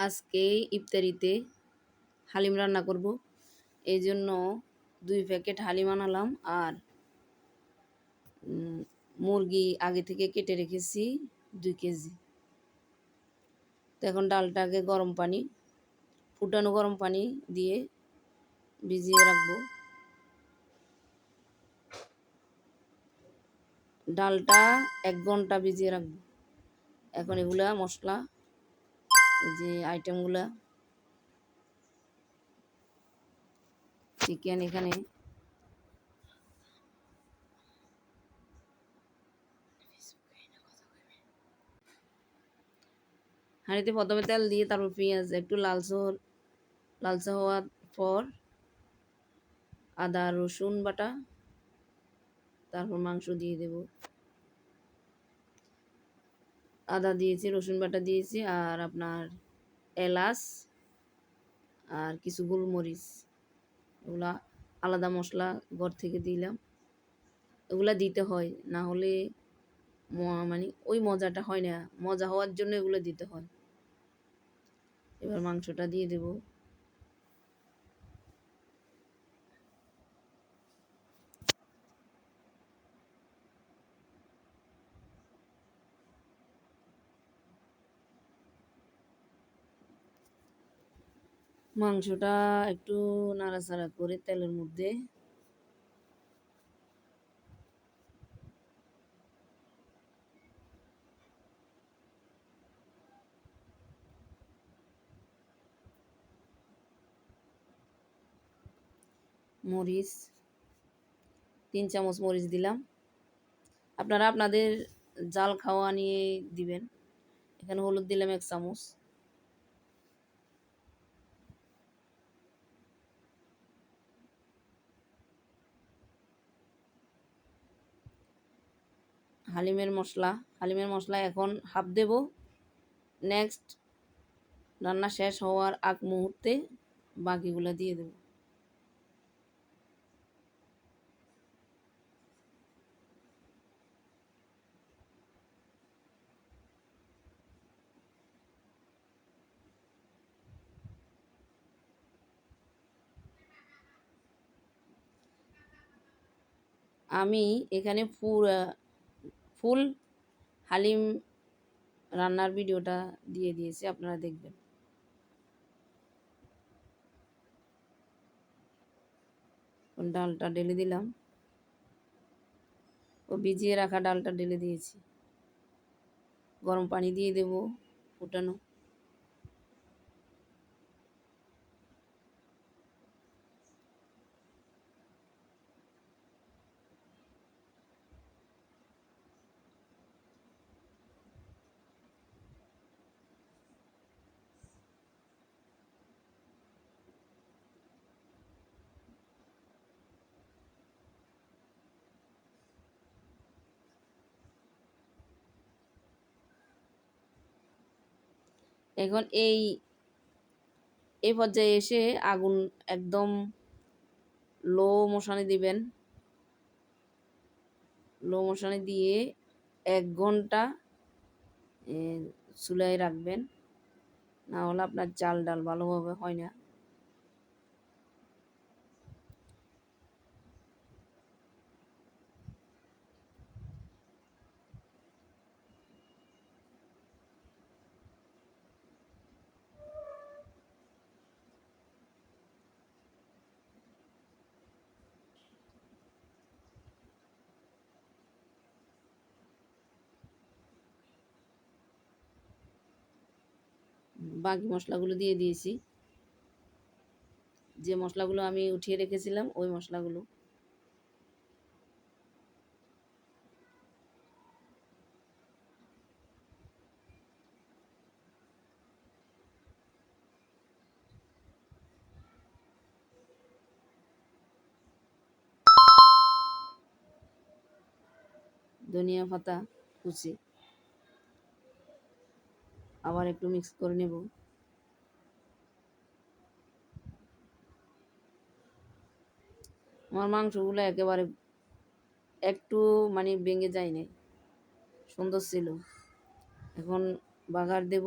আজকে ইফতারিতে হালিম রান্না করব। এই জন্য 2 প্যাকেট হালিম আনালাম আর মুরগি আগে থেকে কেটে রেখেছি 2 কেজি। তো এখন ডালটাকে ফুটানো গরম পানি দিয়ে ভিজিয়ে রাখবো। ডালটা 1 ঘন্টা ভিজিয়ে রাখবো। এখন এগুলা মশলা, এই যে আইটেমগুলা, চিকেন এখানে হাঁড়িতে প্রথমে তেল দিয়ে তারপর পেঁয়াজ একটু লালচে হওয়ার পর আদা রসুন বাটা, তারপর মাংস দিয়ে দেব। আদা দিয়েছি, রসুন বাটা দিয়েছি, আর আপনার এলাচ আর কিছু গোলমরিচ, এগুলা আলাদা মশলা ঘর থেকে দিলাম। এগুলা দিতে হয়, না হলে মানে ওই মজাটা হয় না। মজা হওয়ার জন্য এগুলো দিতে হয়। এবার মাংসটা দিয়ে দেব। মাংসটা একটু নাড়াচাড়া করে তেলের মধ্যে মরিচ 3 চামচ মরিচ দিলাম। আপনারা আপনাদের জাল খাওয়া নিয়ে দিবেন। এখানে হলুদ দিলাম 1 চামচ। হালিমের মশলা এখন হাফ দেব। নেক্সট রান্না শেষ হওয়ার আগ মুহূর্তে বাকিগুলো দিয়ে দেব। আমি এখানে ফুল হালিম রান্নার ভিডিওটা দিয়ে দিয়েছি, আপনারা দেখবেন। ডালটা ঢেলে দিলাম, ভিজিয়ে রাখা ডালটা ঢেলে দিয়েছি। গরম পানি দিয়ে দেব ফুটানো। এখন এই পর্যায়ে এসে আগুন একদম লো মোশনে দিবেন। লো মোশনে দিয়ে 1 ঘন্টা চুলায় রাখবেন, না হলে আপনার চাল ডাল ভালোভাবে হয় না। বাকি মশলাগুলো দিয়ে দিয়েছি, যে মশলাগুলো আমি উঠিয়ে রেখেছিলাম ওই মশলাগুলো। ধনিয়া পাতা কুচি আবার একটু মিক্স করে নেব। আমার মাংসগুলো একেবারে একটু মানে ভেঙে যায় না, সুন্দর ছিল। এখন বাগার দেব।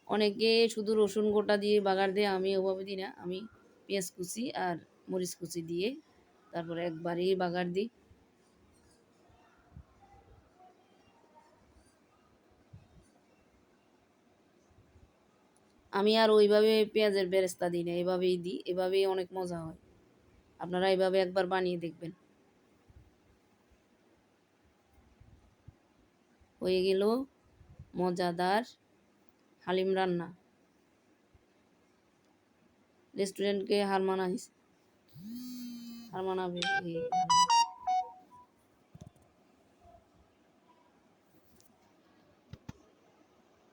অনেকে শুধু রসুন গোটা দিয়ে বাগার দেয়, আমি ওভাবে দিই না। আমি পেঁয়াজ কুচি আর মরিচ কুচি দিয়ে তারপরে একবারেই বাগার দিই। আমি আর ওইভাবে পেঁয়াজের বেরেস্তা দিই না, এভাবেই দিই। এভাবেই অনেক মজা হয়। আপনারা এভাবে একবার বানিয়ে দেখবেন। হয়ে গেল মজাদার হালিম রান্না। রেস্টুরেন্টকে হার মানাবে এই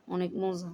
অনেক মজা।